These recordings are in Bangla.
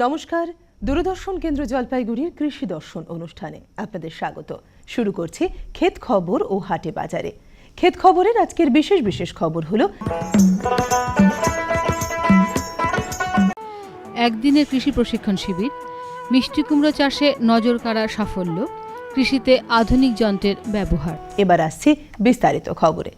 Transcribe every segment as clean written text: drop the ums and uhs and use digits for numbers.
নমস্কার, দূরদর্শন কেন্দ্র জলপাইগুড়ির কৃষি দর্শন অনুষ্ঠানে আপনাদের স্বাগত। শুরু করছি ক্ষেত খবর ও হাটে বাজারে। ক্ষেত খবরের আজকের বিশেষ খবর হলো একদিনের কৃষি প্রশিক্ষণ শিবির, মিষ্টি কুমড়ো চাষে নজর কাড়ার সাফল্য, কৃষিতে আধুনিক যন্ত্রের ব্যবহার। এবার আসছে বিস্তারিত খবরে।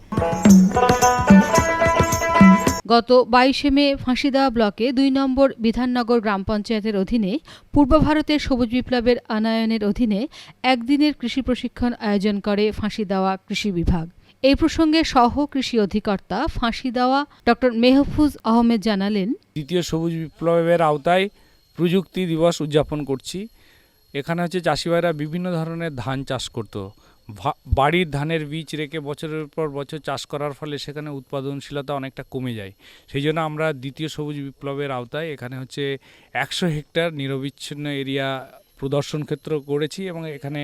গত 22শে মে ফাঁসিদেওয়া ব্লকে 2 নম্বর বিধাননগর গ্রাম পঞ্চায়েতের অধীনে পূর্ব ভারতের সবুজ বিপ্লবের আনায়নের অধীনে একদিনের কৃষি প্রশিক্ষণ আয়োজন করে ফাঁসিদেওয়া কৃষি বিভাগ। এই প্রসঙ্গে সহ কৃষি অধিকর্তা ফাঁসিদেওয়া ডক্টর মেহফুজ আহমেদ জানালেন, দ্বিতীয় সবুজ বিপ্লবের আওতায় প্রযুক্তি দিবস উদযাপন করছি। এখানে চাষি ভাইরা বিভিন্ন ধরনের ধান চাষ করতো। বাড়ির ধানের বীজ রেখে বছরের পর বছর চাষ করার ফলে সেখানে উৎপাদনশীলতা অনেকটা কমে যায়। সেই জন্য আমরা দ্বিতীয় সবুজ বিপ্লবের আওতায় এখানে 100 হেক্টর নিরবিচ্ছিন্ন এরিয়া প্রদর্শন ক্ষেত্র করেছি এবং এখানে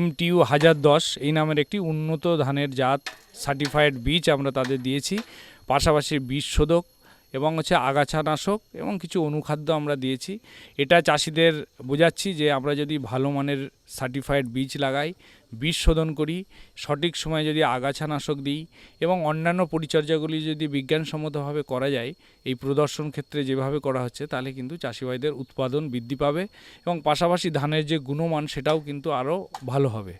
MTU 1010 এই নামের একটি উন্নত ধানের জাত সার্টিফাইড বীজ আমরা তাদের দিয়েছি। পাশাপাশি বীজ শোধক এবং আগাছানাশক এবং কিছু অনুখাদ্য আমরা দিয়েছি। এটা চাষিদের বোঝাচ্ছি যে আমরা যদি ভালো মানের সার্টিফাইড বীজ লাগাই, বীজ শোধন করি, সঠিক সময়ে যদি আগাছানাশক দিই এবং অন্যান্য পরিচর্যাগুলি যদি বিজ্ঞানসম্মতভাবে করা যায়, এই প্রদর্শন ক্ষেত্রে যেভাবে করা হচ্ছে, তাহলে কিন্তু চাষি ভাইদের উৎপাদন বৃদ্ধি পাবে এবং পাশাপাশি ধানের যে গুণমান সেটাও কিন্তু আরও ভালো হবে।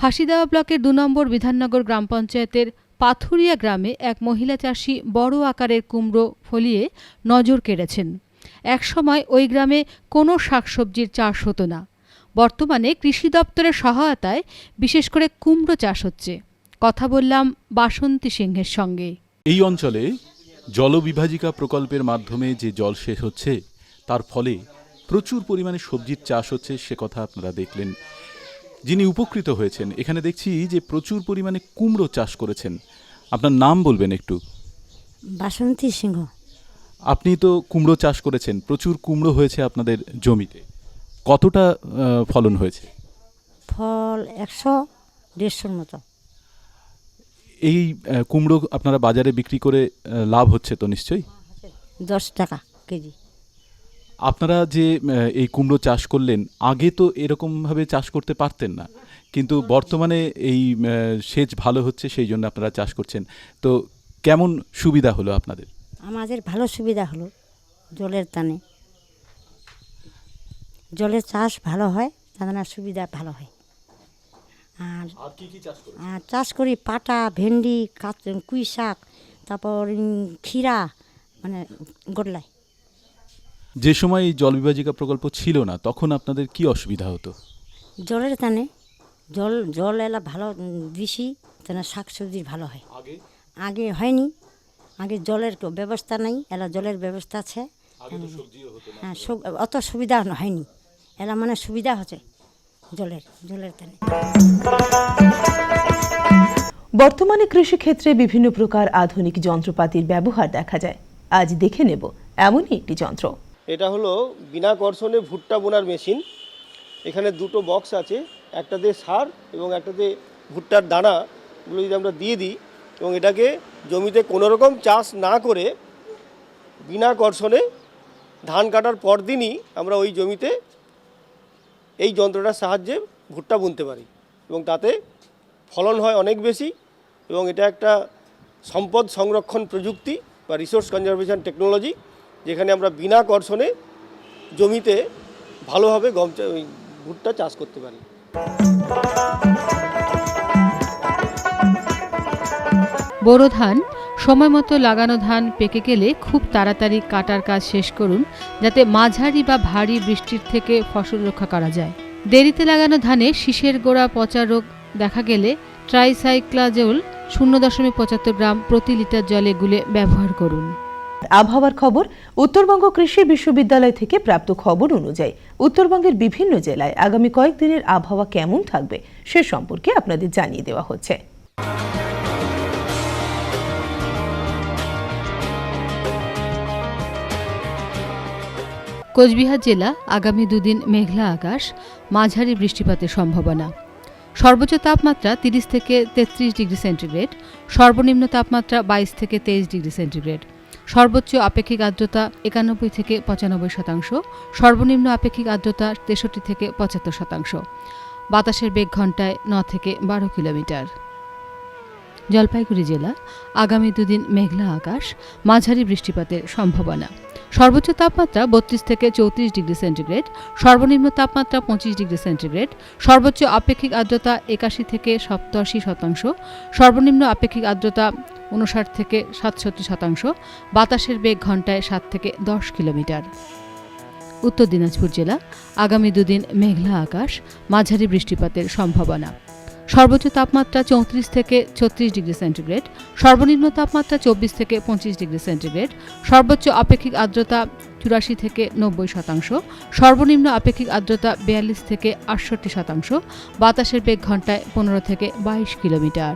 ফাঁসিদেওয়া ব্লকের 2 নম্বর বিধাননগর গ্রাম পঞ্চায়েতের পাথুরিয়া গ্রামে এক মহিলা চাষি বড় আকারের কুমড়ো ফলিয়ে নজর কেড়েছেন। এক সময় ওই গ্রামে কোনো শাকসবজির চাষ হতো না। বর্তমানে কৃষি দপ্তরের সহায়তায় বিশেষ করে কুমড়ো চাষ হচ্ছে। কথা বললাম বাসন্তী সিংহের সঙ্গে। এই অঞ্চলে জলবিভাজিকা প্রকল্পের মাধ্যমে যে জলসেচ হচ্ছে, তার ফলে প্রচুর পরিমাণে সবজির চাষ হচ্ছে, সে কথা আপনারা দেখলেন। যিনি উপকৃত হয়েছেন, এখানে দেখছি যে প্রচুর পরিমাণে কুমড়ো চাষ করেছেন। আপনার নাম বলবেন একটু? বাসন্তী সিংহ। আপনি তো কুমড়ো চাষ করেছেন, প্রচুর কুমড়ো হয়েছে আপনাদের জমিতে। কতটা ফলন হয়েছে? ফল 100-150 মতো। এই কুমড়ো আপনারা বাজারে বিক্রি করে লাভ হচ্ছে তো নিশ্চয়ই? 10 টাকা কেজি। আপনারা যে এই কুমড়ো চাষ করলেন, আগে তো এরকমভাবে চাষ করতে পারতেন না, কিন্তু বর্তমানে এই সেচ ভালো হচ্ছে, সেই জন্য আপনারা চাষ করছেন। তো কেমন সুবিধা হলো আপনাদের? আমাদের ভালো সুবিধা হলো জলের টানে, জলের চাষ ভালো হয়, তাদের সুবিধা ভালো হয়। আর চাষ করি পাটা, ভেন্ডি, কুই শাক, তারপর ক্ষীরা, মানে গোল্লাই। যে সময় এই জলবিভাজিকা প্রকল্প ছিল না, তখন আপনাদের কি অসুবিধা হতো? জলের টানে জল এলা ভালো বেশি, তাহলে শাকসবজি ভালো হয়। আগে হয়নি, আগে জলের ব্যবস্থা নেই, এলা জলের ব্যবস্থা আছে। হ্যাঁ, অত সুবিধা হয়নি, এলা মানে সুবিধা হচ্ছে জলের টানে। বর্তমানে কৃষিক্ষেত্রে বিভিন্ন প্রকার আধুনিক যন্ত্রপাতির ব্যবহার দেখা যায়। আজ দেখে নেব এমনই একটি যন্ত্র। এটা হলো বিনা কর্ষণে ভুট্টা বোনার মেশিন। এখানে 2টো বক্স আছে, একটাতে সার এবং একটাতে ভুট্টার দানাগুলো যদি আমরা দিয়ে দিই এবং এটাকে জমিতে কোনো রকম চাষ না করে বিনা কর্ষণে ধান কাটার পর দিনই আমরা ওই জমিতে এই যন্ত্রটার সাহায্যে ভুট্টা বুনতে পারি এবং তাতে ফলন হয় অনেক বেশি। এবং এটা একটা সম্পদ সংরক্ষণ প্রযুক্তি বা রিসোর্স কনজারভেশন টেকনোলজি, যেখানে আমরা বিনা কর্ষণে জমিতে ভালোভাবে ভুট্টা চাষ করতে পারি। বোরো ধান সময় মতো লাগানো ধান পেকে গেলে খুব তাড়াতাড়ি কাটার কাজ শেষ করুন, যাতে মাঝারি বা ভারী বৃষ্টির থেকে ফসল রক্ষা করা যায়। দেরিতে লাগানো ধানে শীষের গোড়া পচা রোগ দেখা গেলে ট্রাইসাইক্লাজোল 0.75 গ্রাম প্রতি লিটার জলে গুলে ব্যবহার করুন। আবহাওয়ার খবর। উত্তরবঙ্গ কৃষি বিশ্ববিদ্যালয় থেকে প্রাপ্ত খবর অনুযায়ী উত্তরবঙ্গের বিভিন্ন জেলায় আগামী কয়েকদিনের আবহাওয়া কেমন থাকবে সে সম্পর্কে আপনাদের জানিয়ে দেওয়া হচ্ছে। কোচবিহার জেলা আগামী 2 দিন মেঘলা আকাশ, মাঝারি বৃষ্টিপাতের সম্ভাবনা। সর্বোচ্চ তাপমাত্রা 30 থেকে 33 ডিগ্রি সেন্টিগ্রেড, সর্বনিম্ন তাপমাত্রা 22 থেকে 23 ডিগ্রি সেন্টিগ্রেড। সর্বোচ্চ আপেক্ষিক আর্দ্রতা 91 থেকে 95%, সর্বনিম্ন আপেক্ষিক আর্দ্রতা 63 থেকে 75%। বাতাসের বেগ ঘন্টায় 9 থেকে 12 কিলোমিটার। জলপাইগুড়ি জেলা, আগামী দুদিন মেঘলা আকাশ, মাঝারি বৃষ্টিপাতের সম্ভাবনা। সর্বোচ্চ তাপমাত্রা 32 থেকে 34 ডিগ্রি সেন্টিগ্রেড, সর্বনিম্ন তাপমাত্রা 25 ডিগ্রি সেন্টিগ্রেড, সর্বোচ্চ আপেক্ষিক আর্দ্রতা 81 থেকে 87%, সর্বনিম্ন আপেক্ষিক আর্দ্রতা 59 থেকে 67%, বাতাসের বেগ ঘন্টায় 7 থেকে 10 কিলোমিটার। উত্তর দিনাজপুর জেলা, আগামী দুদিন মেঘলা আকাশ, মাঝারি বৃষ্টিপাতের সম্ভাবনা। সর্বোচ্চ তাপমাত্রা 34 থেকে 36 ডিগ্রি সেন্টিগ্রেড, সর্বনিম্ন তাপমাত্রা 24 থেকে 25 ডিগ্রি সেন্টিগ্রেড, সর্বোচ্চ আপেক্ষিক আর্দ্রতা 84 থেকে 90%, সর্বনিম্ন আপেক্ষিক আর্দ্রতা 42 থেকে 68%, বাতাসের বেগ ঘন্টায় 15 থেকে 22 কিলোমিটার।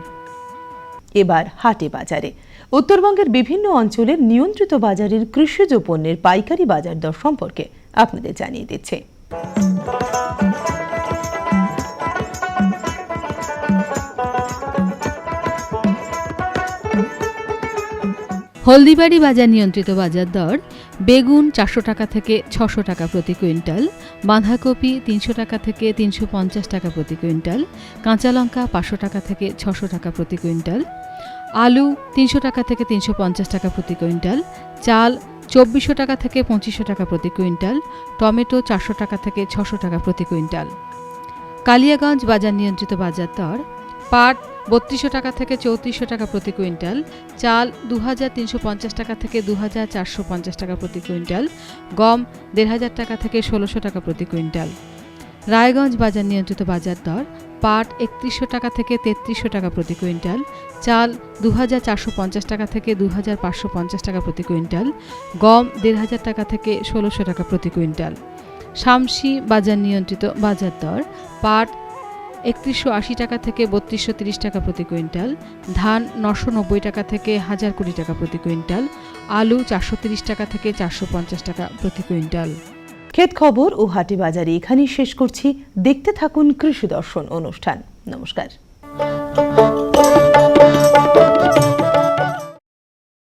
এবার হাটে বাজারে। উত্তরবঙ্গের বিভিন্ন অঞ্চলের নিয়ন্ত্রিত বাজারের কৃষিজ পণ্যের পাইকারি বাজার দর সম্পর্কে আপনাদের জানিয়ে দিচ্ছে। হলদিবাড়ি বাজার নিয়ন্ত্রিত বাজার দর: বেগুন 400 টাকা থেকে 600 টাকা প্রতি কুইন্টাল, বাঁধাকপি 300 টাকা থেকে 350 টাকা প্রতি কুইন্টাল, কাঁচা লঙ্কা 500 টাকা থেকে 600 টাকা প্রতি কুইন্টাল, আলু 300 টাকা থেকে 350 টাকা প্রতি কুইন্টাল, চাল 2400 টাকা থেকে 2500 টাকা প্রতি কুইন্টাল, টমেটো 400 টাকা থেকে 600 টাকা প্রতি কুইন্টাল। কালিয়াগঞ্জ বাজার নিয়ন্ত্রিত বাজার দর: পাট 3200 টাকা থেকে 3400 টাকা প্রতি কুইন্টাল, চাল 2350 টাকা থেকে 2450 টাকা প্রতি কুইন্টাল, গম 1500 টাকা থেকে 1600 টাকা প্রতি কুইন্টাল। রায়গঞ্জ বাজার নিয়ন্ত্রিত বাজার দর: পাট 3100 টাকা থেকে 3300 টাকা প্রতি কুইন্টাল, চাল 2450 টাকা থেকে 2550 টাকা প্রতি কুইন্টাল, গম 1500 টাকা থেকে 1600 টাকা প্রতি কুইন্টাল। শামসি বাজার নিয়ন্ত্রিত বাজার দর: পাট 3180 টাকা থেকে 3230 টাকা প্রতি কুইন্টাল, ধান 990 টাকা থেকে 1020 টাকা প্রতি কুইন্টাল, আলু 430 টাকা থেকে 450 টাকা প্রতি কুইন্টাল। ক্ষেত খবর ও হাটে বাজারে এখানেই শেষ করছি। দেখতে থাকুন কৃষি দর্শন অনুষ্ঠান। নমস্কার।